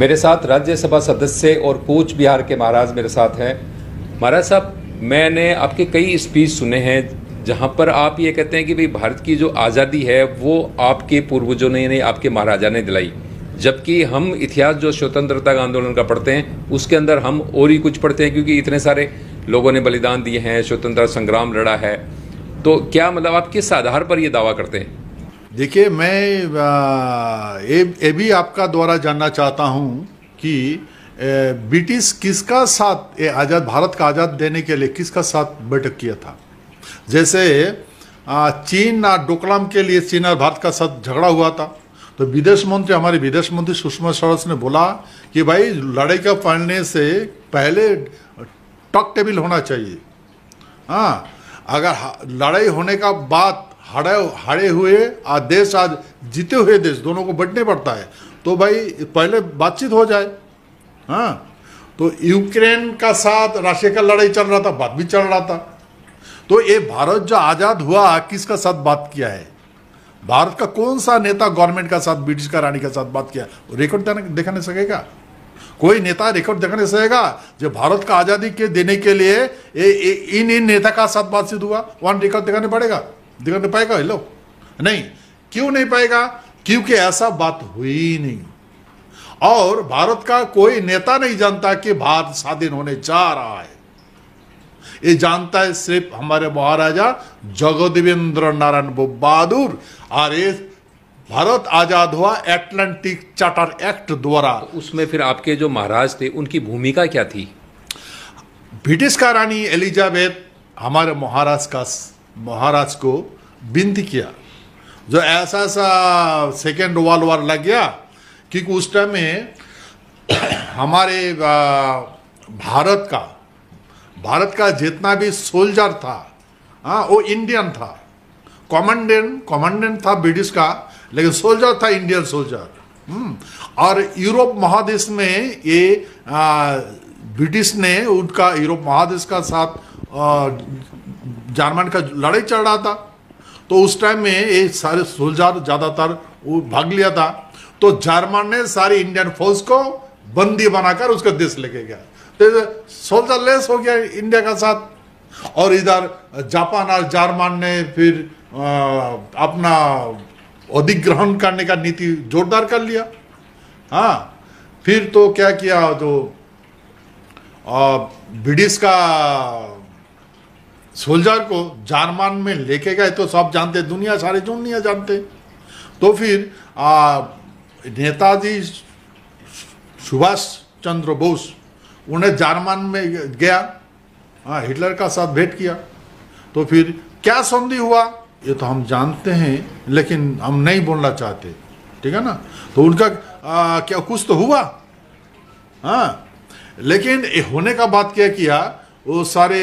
मेरे साथ राज्यसभा सदस्य और कूच बिहार के महाराज मेरे साथ हैं। महाराज साहब, मैंने आपके कई स्पीच सुने हैं जहां पर आप ये कहते हैं कि भाई भारत की जो आज़ादी है वो आपके पूर्वजों ने नहीं, आपके महाराजा ने दिलाई, जबकि हम इतिहास जो स्वतंत्रता आंदोलन का पढ़ते हैं उसके अंदर हम और ही कुछ पढ़ते हैं, क्योंकि इतने सारे लोगों ने बलिदान दिए हैं, स्वतंत्रता संग्राम लड़ा है। तो क्या मतलब आप किस आधार पर ये दावा करते हैं? देखिए, मैं ये भी आपका द्वारा जानना चाहता हूं कि ब्रिटिश किसका साथ ये आज़ाद भारत का आज़ाद देने के लिए किसका साथ बैठक किया था। जैसे चीन डोकलाम के लिए चीन और भारत का साथ झगड़ा हुआ था, तो विदेश मंत्री हमारे विदेश मंत्री सुषमा स्वराज ने बोला कि भाई लड़ाई का पड़ने से पहले टॉक टेबल होना चाहिए। हाँ, अगर लड़ाई होने का बाद हारे हुए देश आज जीते हुए देश दोनों को बैठने पड़ता है, तो भाई पहले बातचीत हो जाए। हाँ, तो यूक्रेन का साथ रशिया का लड़ाई चल रहा था, बात भी चल रहा था। तो ये भारत जो आज़ाद हुआ किसका साथ बात किया है, भारत का कौन सा नेता गवर्नमेंट का साथ ब्रिटिश का रानी का साथ बात किया, रिकॉर्ड देखा नहीं सकेगा। कोई नेता रिकॉर्ड देखा नहीं सकेगा जो भारत का आज़ादी के देने के लिए इन नेता का साथ बातचीत हुआ, वहां रिकॉर्ड दिखाने पड़ेगा, दिखा नहीं पाएगा। हेलो, नहीं, क्यों नहीं पाएगा? क्योंकि ऐसा बात हुई ही नहीं, और भारत का कोई नेता नहीं जानता कि भारत स्वाधीन होने जा रहा है। ये जानता है सिर्फ हमारे महाराजा जगदेवेंद्र नारायण बहादुर। और ये भारत आजाद हुआ एटलांटिक चार्टर एक्ट द्वारा। तो उसमें फिर आपके जो महाराज थे उनकी भूमिका क्या थी? ब्रिटिश का रानी एलिजाबेथ हमारे महाराज को विनती किया, जो ऐसा सेकेंड वर्ल्ड वॉर लग गया, क्योंकि उस टाइम में हमारे भारत का जितना भी सोल्जर था, हाँ, वो इंडियन था। कमांडेंट था ब्रिटिश का, लेकिन सोल्जर था इंडियन सोल्जर। और यूरोप महादेश में ये ब्रिटिश ने उनका यूरोप महादेश का साथ जर्मन का लड़ाई चल रहा था, तो उस टाइम में ये सारे सोल्जर ज़्यादातर वो भाग लिया था। तो जर्मन ने सारी इंडियन फौज को बंदी बनाकर उसका देश लेके गया, तो सोल्जर लेस हो गया इंडिया का साथ। और इधर जापान और जर्मन ने फिर अपना अधिग्रहण करने का नीति जोरदार कर लिया। हाँ, फिर तो क्या किया, तो ब्रिटिश का सोल्जर को जर्मन में लेके गए, तो सब जानते, सारी दुनिया जानते। तो फिर नेताजी सुभाष चंद्र बोस उन्हें जर्मन में गया, हिटलर का साथ भेंट किया। तो फिर क्या संधि हुआ ये तो हम जानते हैं, लेकिन हम नहीं बोलना चाहते, ठीक है ना। तो उनका क्या कुछ तो हुआ, हाँ, लेकिन होने का बात क्या किया, वो सारे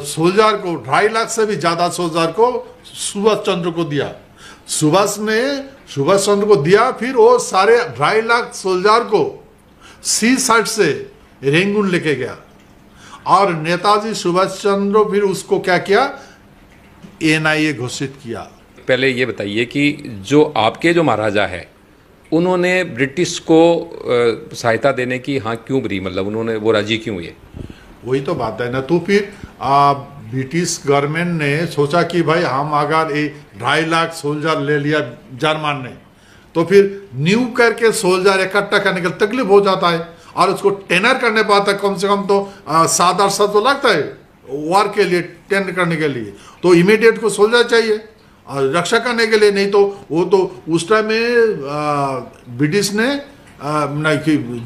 सोल्जर को 2.5 लाख से भी ज्यादा सोल्जर को सुभाष चंद्र को दिया। सुभाष चंद्र को दिया, फिर वो सारे 2.5 लाख सोल्जर को सी साइड से रेंगुन लेके गया। और नेताजी सुभाष चंद्र फिर उसको क्या किया, NIA घोषित किया। पहले ये बताइए कि जो आपके जो महाराजा है उन्होंने ब्रिटिश को सहायता देने की हाँ क्यों भरी, मतलब उन्होंने वो राजी क्यों हुए? वही तो बात है ना। तो फिर ब्रिटिश गवर्नमेंट ने सोचा कि भाई हम अगर 2.5 लाख सोल्जर ले लिया जर्मन ने, तो फिर न्यू करके सोल्जर इकट्ठा करने का तकलीफ हो जाता है, और उसको टेनर करने पाता है, कम से कम तो 7-8 साल तो लगता है वार के लिए, टेनर करने के लिए। तो इमीडिएट को सोल्जर चाहिए और रक्षा करने के लिए, नहीं तो वो तो उस टाइम में ब्रिटिश ने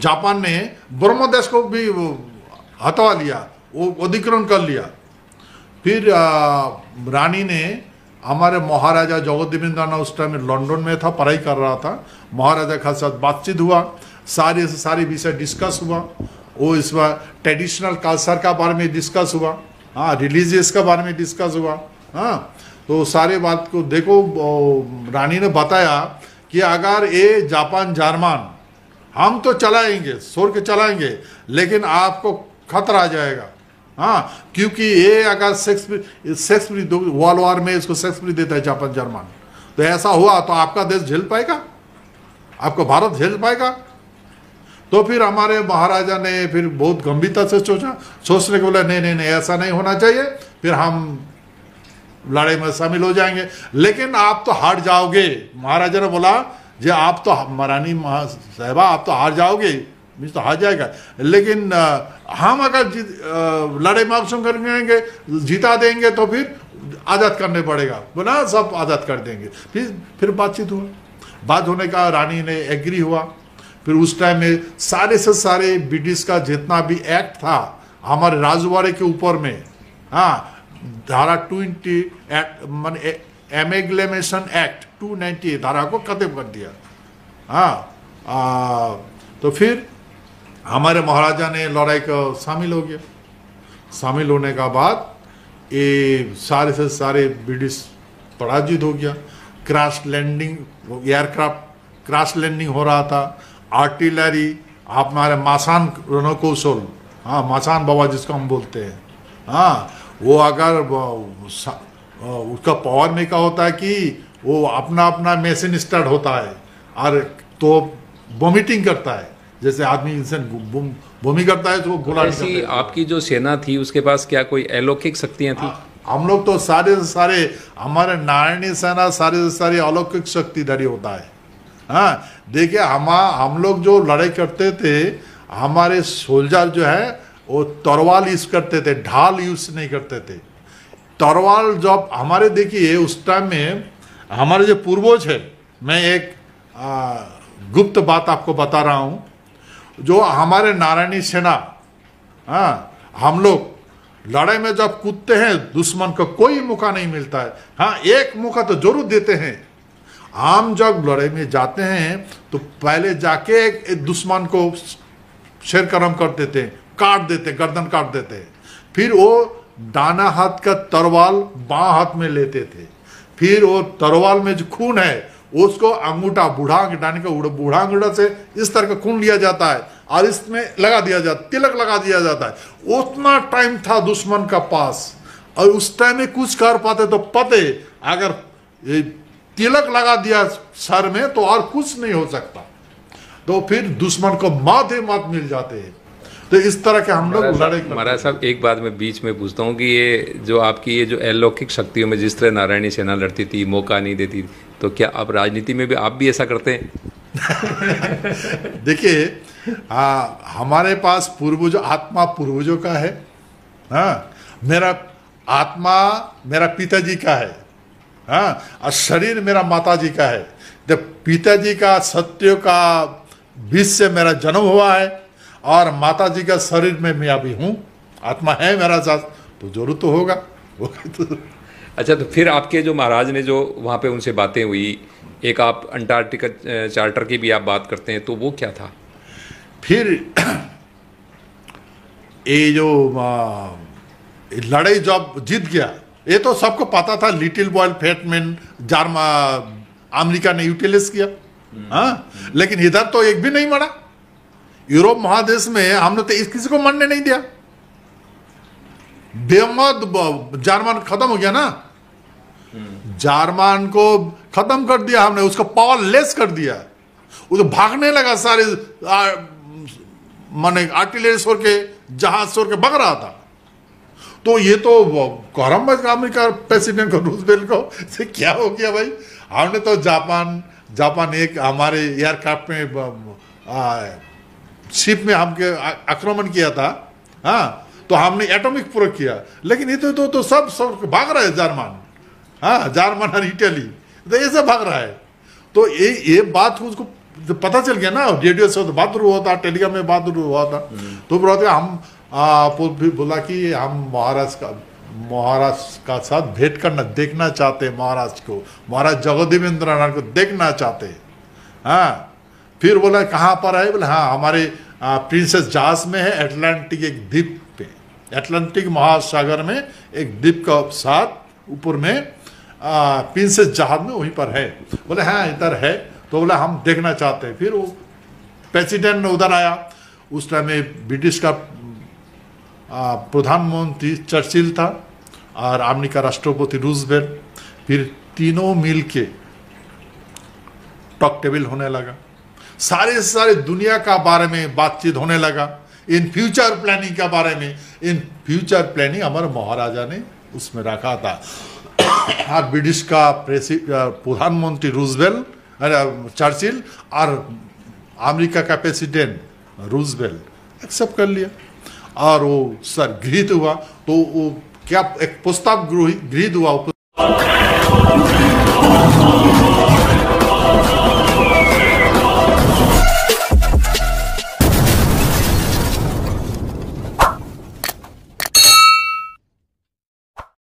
जापान ने ब्रह्मदेश को भी हटवा लिया, वो अधिग्रहण कर लिया। फिर रानी ने हमारे महाराजा जगदेवेंद्र नारायण उस टाइम में लंदन में था, पढ़ाई कर रहा था, महाराजा के साथ बातचीत हुआ, सारी विषय डिस्कस हुआ। वो इस बार ट्रेडिशनल कल्चर का बारे में डिस्कस हुआ, हाँ, रिलीजियस का बारे में डिस्कस हुआ। हाँ, तो सारे बात को देखो, रानी ने बताया कि अगर ये जापान जर्मन हम तो चलाएंगे, छोड़ के चलाएंगे, लेकिन आपको खतरा आ जाएगा। हाँ, क्योंकि ये अगर सेक्स फ्री वर्ल्ड वॉर में इसको सेक्स फ्री देता है जापान जर्मन, तो ऐसा हुआ तो आपका देश झेल पाएगा, आपका भारत झेल पाएगा? तो फिर हमारे महाराजा ने फिर बहुत गंभीरता से सोचने के बोला नहीं नहीं नहीं ऐसा नहीं होना चाहिए, फिर हम लड़ाई में शामिल हो जाएंगे, लेकिन आप तो हार जाओगे। महाराजा ने बोला जी आप तो महारानी साहिबा आप तो हार जाओगे, मिस तो हार जाएगा, लेकिन हम अगर लड़ाई में ऑप्शन करेंगे जीता देंगे तो फिर आज़ाद करने पड़ेगा। बोला सब आज़ाद कर देंगे। फिर बातचीत हुआ, बात होने का रानी ने एग्री हुआ। फिर उस टाइम में सारे से सारे ब्रिटिश का जितना भी एक्ट था हमारे राजवाड़े के ऊपर में, हाँ धारा 20 एक्ट माने एमेग्लेमेशन एक्ट 290 धारा को खत्म कर दिया। हाँ तो फिर हमारे महाराजा ने लड़ाई का शामिल हो गया। शामिल होने का बाद ये सारे से सारे ब्रिटिश पराजित हो गया। Crash landing aircraft crash landing हो रहा था। आर्टिलरी हमारे मासान रणकौशल, हाँ मासान बाबा जिसको हम बोलते हैं, हाँ वो अगर उसका पावर में क्या होता है कि वो अपना अपना मशीन स्टार्ट होता है और तो वोमिटिंग करता है, जैसे आदमी इंसान वोमी करता है तो वो गोला ऐसी आपकी जो सेना थी उसके पास क्या कोई अलौकिक शक्तियां थी? हम लोग तो सारे से सारे हमारे नारायणी सेना सारे से सारे अलौकिक शक्तिधारी होता है। हाँ देखिए हम लोग जो लड़ाई करते थे हमारे सोल्जर जो है वो तलवार यूज करते थे, ढाल यूज नहीं करते थे। तलवार जब हमारे देखिए उस टाइम में हमारे जो पूर्वज है, मैं एक गुप्त बात आपको बता रहा हूँ, जो हमारे नारायणी सेना, हाँ हम लोग लड़ाई में जब कूदते हैं दुश्मन को कोई मौका नहीं मिलता है। हाँ एक मौका तो जरूर देते हैं। हम जब लड़ाई में जाते हैं तो पहले जाके एक दुश्मन को शेर करम कर देते हैं, काट देते, गर्दन काट देते। फिर वो दाना हाथ का तलवार बां हाथ में लेते थे, फिर वो तलवार में जो खून है उसको अंगूठा बूढ़ा अंगूठा से इस तरह का खून लिया जाता है और इसमें लगा दिया जाता, तिलक लगा दिया जाता है। उतना टाइम था दुश्मन का पास और उस टाइम में कुछ कर पाते तो पते, अगर तिलक लगा दिया सर में तो और कुछ नहीं हो सकता, तो फिर दुश्मन को मात मिल जाते हैं। तो इस तरह के हम लोग लड़ाई। महाराज साहब एक बात मैं बीच में पूछता हूँ कि ये जो आपकी ये जो अलौकिक शक्तियों में जिस तरह नारायणी सेना लड़ती थी, मौका नहीं देती, तो क्या अब राजनीति में भी आप भी ऐसा करते हैं? देखिए हमारे पास पूर्वजों आत्मा पूर्वजों का है। हाँ मेरा आत्मा मेरा पिताजी का है, हाँ और शरीर मेरा माताजी का है। जब पिताजी का सत्य का बीच से मेरा जन्म हुआ है और माताजी का शरीर में मैं अभी हूँ, आत्मा है मेरा साथ, तो जरूर तो होगा। अच्छा तो फिर आपके जो महाराज ने जो वहाँ पे उनसे बातें हुई, एक आप अंटार्कटिका चार्टर की भी आप बात करते हैं, तो वो क्या था? फिर ये जो लड़ाई जब जीत गया, ये तो सबको पता था, लिटिल बॉय फेटमैन अमेरिका ने यूटिलाइज किया। हाँ लेकिन इधर तो एक भी नहीं मरा। यूरोप महादेश में हमने तो किसी को मरने नहीं दिया। बेमद जर्मन खत्म हो गया ना, जर्मन को खत्म कर दिया हमने, उसका पावर लेस कर दिया। वो तो भागने लगा, सारे माने आर्टिलरी छोड़ के जहाज छोड़ के भाग रहा था। तो ये तो गौरव अमेरिका प्रेसिडेंट को रूजवेल्ट को से क्या हो गया भाई। हमने तो जापान एक हमारे एयरक्राफ्ट में शिप में हमके आक्रमण किया था। हाँ तो हमने एटॉमिक प्रयोग किया, लेकिन ये तो सब भाग रहा है जर्मन। हाँ जर्मन और इटली तो ये सब भाग रहा है। तो ये बात उसको पता चल गया ना, रेडियो से तो बात हुआ था, टेलीग्राम में बात हुआ था। तो हम बोला कि हम महाराज का साथ भेंट करना देखना चाहते हैं, महाराज जगदेवेंद्र नारायण को देखना चाहते हैं। हाँ फिर बोला कहाँ पर है, बोले हाँ हमारे प्रिंसेस जहाज में है, अटलांटिक एक द्वीप पे, अटलांटिक महासागर में एक द्वीप का साथ ऊपर में प्रिंसेस जहाज में वहीं पर है। बोले हाँ इधर है, तो बोला हम देखना चाहते हैं। फिर वो प्रेसिडेंट उधर आया, उस टाइम में ब्रिटिश का प्रधानमंत्री चर्चिल था और अमेरिका राष्ट्रपति रूजवेल्ट। फिर तीनों मिल के टॉक टेबल होने लगा। सारे दुनिया का बारे में बातचीत होने लगा, इन फ्यूचर प्लानिंग के बारे में। इन फ्यूचर प्लानिंग हमारे महाराजा ने उसमें रखा था। और ब्रिटिश का प्रधानमंत्री रूजवेल्ट, चर्चिल, और अमेरिका का प्रेसिडेंट रूजवेल्ट एक्सेप्ट कर लिया और वो सर गृहीत हुआ। तो वो क्या एक प्रस्ताव गृहीत हुआ।